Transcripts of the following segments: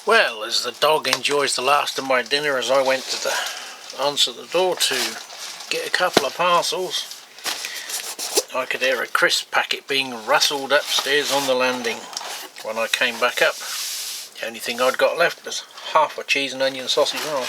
Well, as the dog enjoys the last of my dinner as I went to answer the door to get a couple of parcels, I could hear a crisp packet being rustled upstairs on the landing. When I came back up, the only thing I'd got left was half a cheese and onion sausage roll.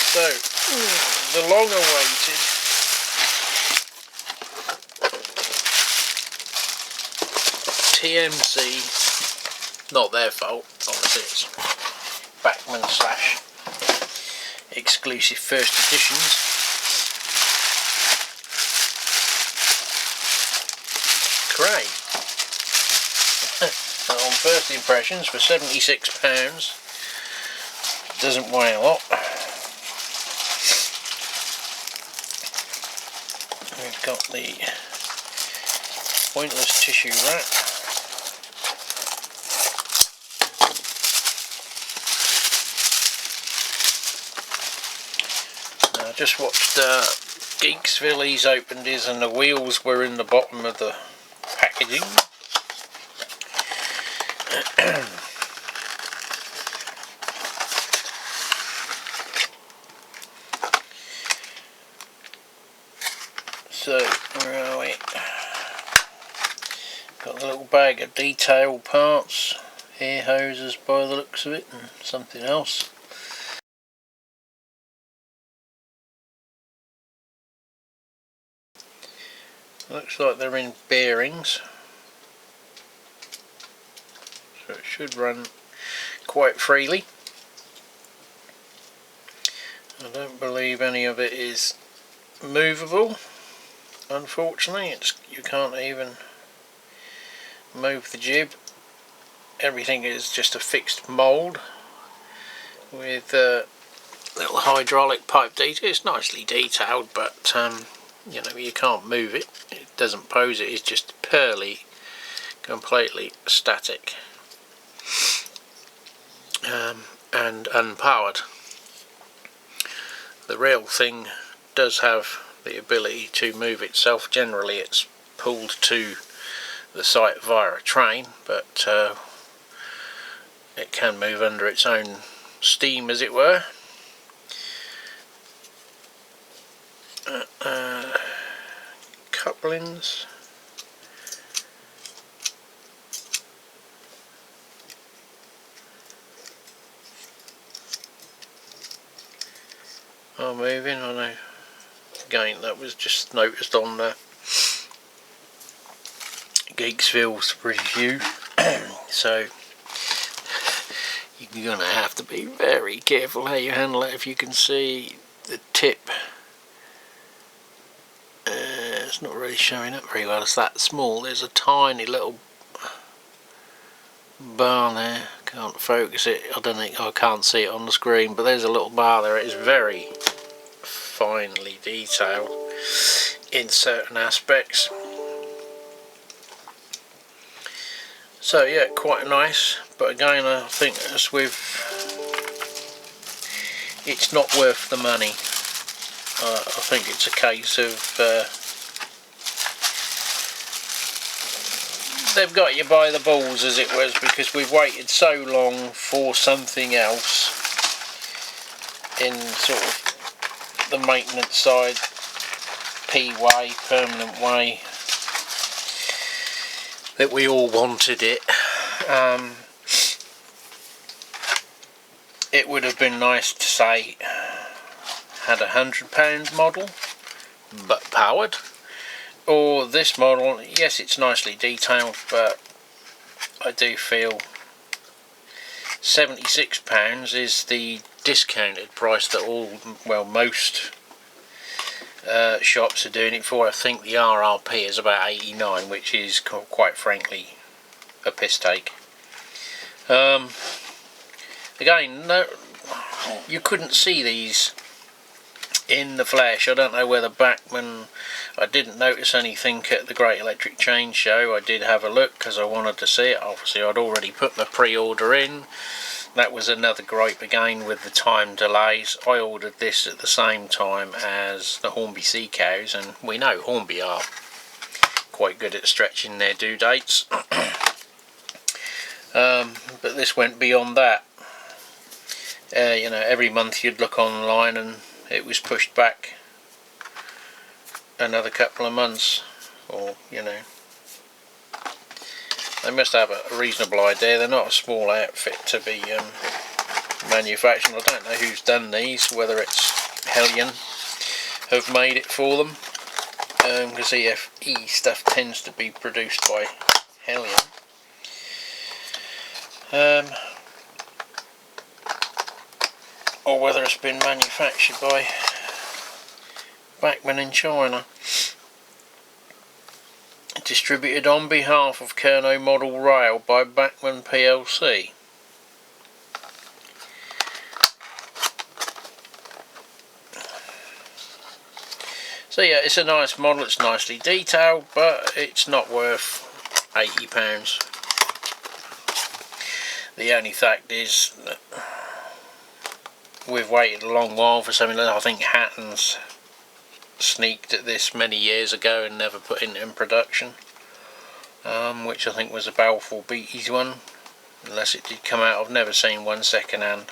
So, the long-awaited TMC, not their fault, obviously it's Bachman / exclusive first editions. Great. On first impressions for £76, doesn't weigh a lot. We've got the pointless tissue wrap. Now I just watched Geeksville, he's opened his and the wheels were in the bottom of the packaging. So, where are we? Got a little bag of detail parts, air hoses by the looks of it, and something else. Looks like they're in bearings, so it should run quite freely. I don't believe any of it is movable. Unfortunately, you can't even move the jib. Everything is just a fixed mould with little hydraulic pipe detail. It's nicely detailed, but you know, you can't move it. It doesn't pose it. It's just purely, completely static and unpowered. The real thing does have the ability to move itself. Generally it's pulled to the site via a train, but it can move under its own steam, as it were. Couplings. Are moving, I know. Again, that was just noticed on Geeksville's review. So you're going to have to be very careful how you handle it. If you can see the tip, it's not really showing up very well. It's that small. There's a tiny little bar there. Can't focus it. I don't think I can't see it on the screen, but there's a little bar there. It is very finely detailed in certain aspects. So yeah, quite nice, but again I think as with, it's not worth the money. I think it's a case of they've got you by the balls, as it was, because we've waited so long for something else in sort of the maintenance side, P-way, permanent way, that we all wanted it. It would have been nice to say had £100 model but powered, or this model. Yes, it's nicely detailed, but I do feel £76 is the discounted price that most shops are doing it for. I think the RRP is about 89, which is quite frankly a piss take. Again, no, you couldn't see these in the flesh. I don't know whether Bachman, I didn't notice anything at the Great Electric Chain Show. I did have a look because I wanted to see it. Obviously I'd already put my pre-order in. That was another gripe again with the time delays. I ordered this at the same time as the Hornby Sea Cows, and we know Hornby are quite good at stretching their due dates. but this went beyond that. You know, every month you'd look online and it was pushed back another couple of months, or you know, they must have a reasonable idea. They're not a small outfit to be manufacturing. I don't know who's done these, whether it's Hellion have made it for them, because EFE stuff tends to be produced by Hellion. Or whether it's been manufactured by Bachmann in China. Distributed on behalf of Kerno Model Rail by Bachmann PLC. So yeah, it's a nice model, it's nicely detailed, but it's not worth £80. The only fact is that we've waited a long while for something. I think Hatton's sneaked at this many years ago and never put it in production, which I think was a Balfour Beatty's one, unless it did come out. I've never seen one second hand.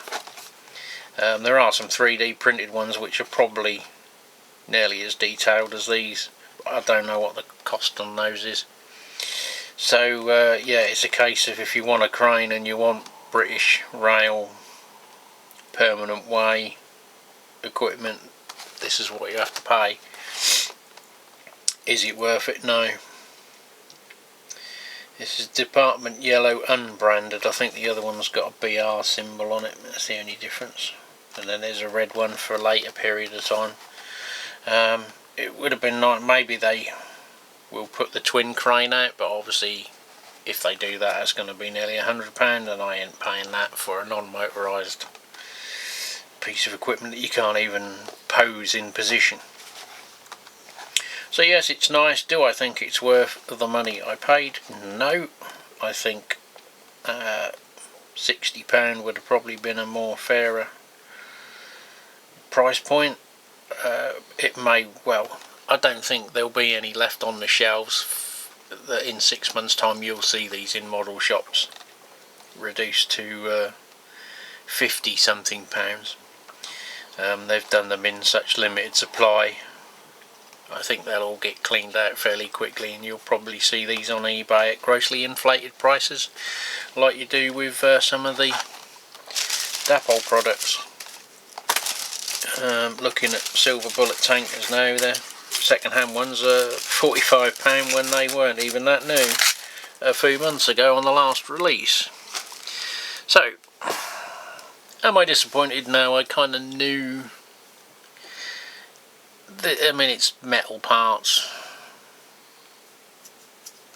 There are some 3D printed ones which are probably nearly as detailed as these, but I don't know what the cost on those is. So yeah, it's a case of if you want a crane and you want British Rail permanent way equipment, this is what you have to pay. Is it worth it? No. This is Department Yellow unbranded. I think the other one's got a BR symbol on it. That's the only difference. And then there's a red one for a later period of time. It would have been nice. Maybe they will put the twin crane out, but obviously if they do that, it's going to be nearly £100, and I ain't paying that for a non-motorised piece of equipment that you can't even pose in position. So yes, it's nice. Do I think it's worth the money I paid? No. I think £60 would have probably been a more fairer price point. It may, well, I don't think there'll be any left on the shelves that in 6 months' time you'll see these in model shops reduced to 50 something pounds. They've done them in such limited supply. I think they'll all get cleaned out fairly quickly, and you'll probably see these on eBay at grossly inflated prices, like you do with some of the Dapol products. Looking at silver bullet tankers now, their second-hand ones are £45 when they weren't even that new a few months ago on the last release. So, am I disappointed? No, I kind of knew that, I mean, it's metal parts,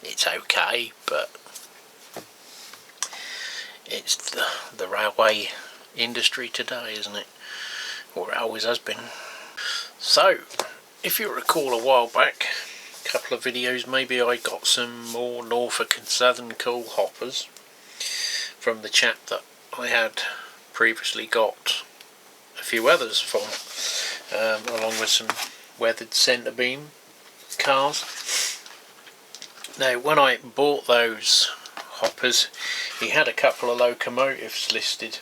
it's okay, but it's the railway industry today, isn't it? Or it always has been. So, if you recall a while back, a couple of videos maybe, I got some more Norfolk and Southern cool hoppers from the chap that I had previously got a few others from, along with some weathered centre beam cars. Now, when I bought those hoppers, he had a couple of locomotives listed.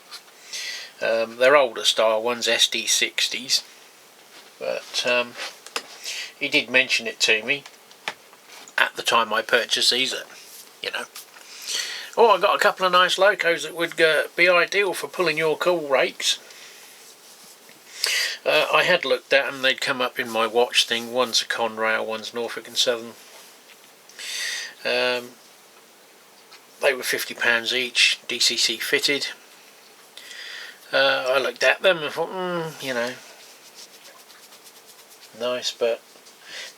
They're older style ones, SD60s, but he did mention it to me at the time I purchased these, you know, oh, I got a couple of nice locos that would be ideal for pulling your cool rakes. I had looked at them, they'd come up in my watch thing. One's a Conrail, one's Norfolk and Southern. They were £50 each, DCC fitted. I looked at them and thought, you know, nice, but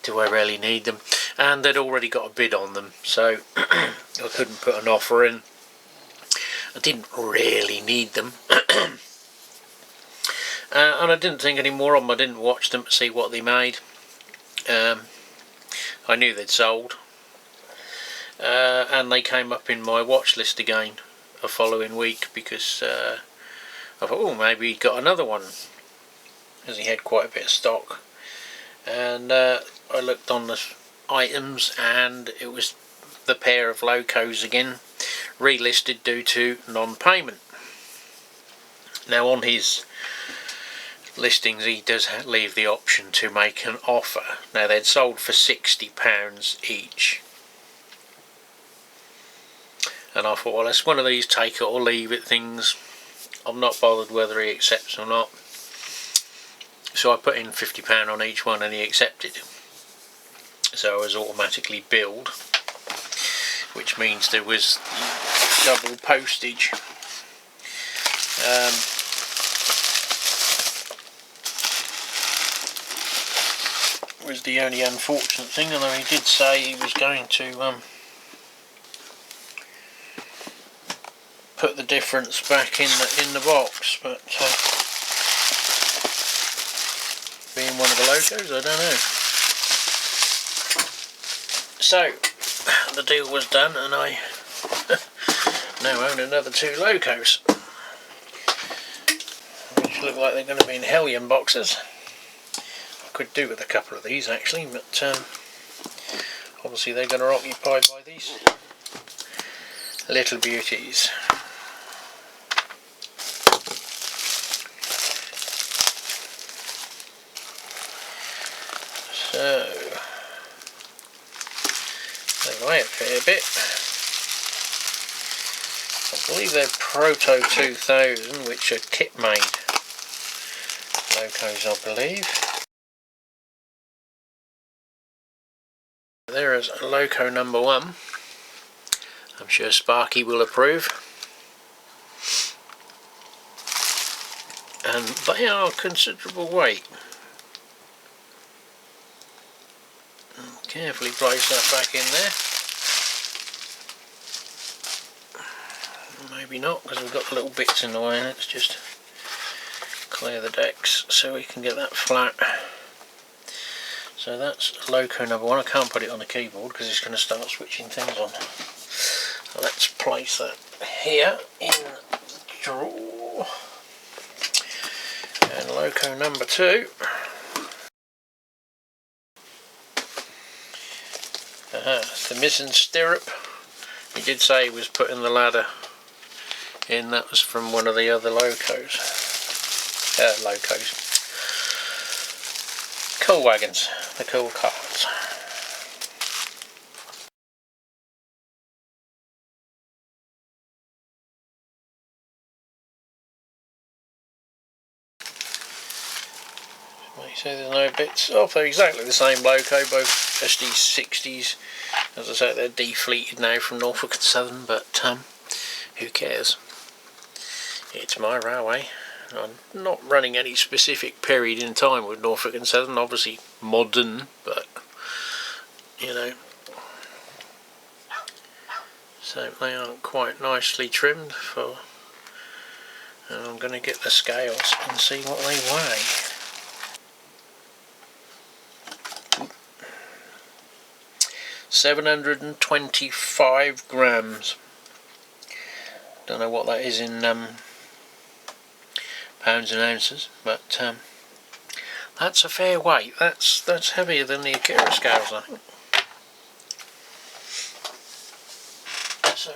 do I really need them? And they'd already got a bid on them, so I couldn't put an offer in. I didn't really need them. And I didn't think any more of them. I didn't watch them to see what they made. I knew they'd sold. And they came up in my watch list again a following week, because I thought, oh, maybe he'd got another one, because he had quite a bit of stock. And I looked on the items, and it was the pair of Locos again, relisted due to non-payment. Now on his listings he does leave the option to make an offer. Now they'd sold for £60 each, and I thought, well, it's one of these take it or leave it things. I'm not bothered whether he accepts or not, so I put in £50 on each one and he accepted. So I was automatically billed, which means there was double postage. Was the only unfortunate thing, although he did say he was going to put the difference back in the box, but being one of the Locos, I don't know. So the deal was done, and I now own another 2 Locos, which look like they're going to be in Hellion boxes. I could do with a couple of these actually, but obviously they're going to be occupied by these little beauties. So they weigh a fair bit. I believe they're Proto 2000, which are kit made Locos, I believe. There is Loco number 1. I'm sure Sparky will approve. And they are considerable weight. Carefully place that back in there. Maybe not, because we've got little bits in the way. Let's just clear the decks so we can get that flat. So that's Loco number 1. I can't put it on the keyboard because it's going to start switching things on. So let's place that here in the drawer. And Loco number 2. It's the missing stirrup. He did say he was putting the ladder in. That was from one of the other Locos. Coal wagons, the coal carts. So there's no bits off. They're exactly the same Loco, both SDs 60s. As I say, they're defleeted now from Norfolk and Southern, but who cares? It's my railway. I'm not running any specific period in time with Norfolk and Southern, obviously modern, but you know. So they aren't quite nicely trimmed for. And I'm going to get the scales and see what they weigh. £725 grams. Don't know what that is in pounds and ounces, but that's a fair weight. That's heavier than the Akira scales, I think. So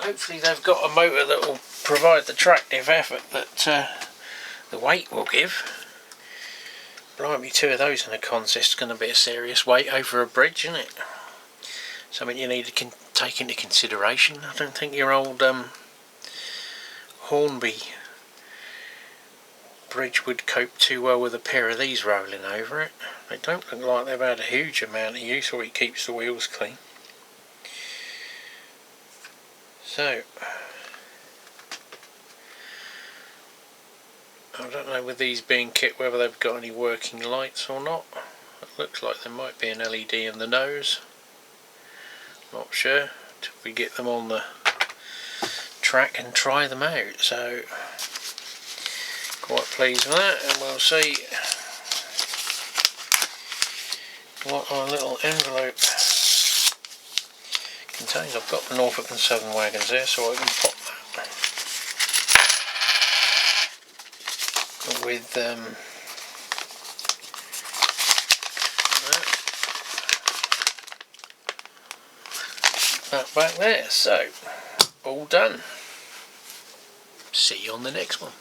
hopefully they've got a motor that will provide the tractive effort that the weight will give. Blimey, 2 of those in a consist is going to be a serious weight over a bridge, isn't it? Something you need to take into consideration. I don't think your old Hornby bridge would cope too well with a pair of these rolling over it. They don't look like they've had a huge amount of use, or it keeps the wheels clean. So I don't know with these being kit whether they've got any working lights or not. It looks like there might be an LED in the nose. Not sure till we get them on the track and try them out. So quite pleased with that, and we'll see what our little envelope contains. I've got the Norfolk and Southern wagons there, so I can pop that with that. that back there. So all done. See you on the next one.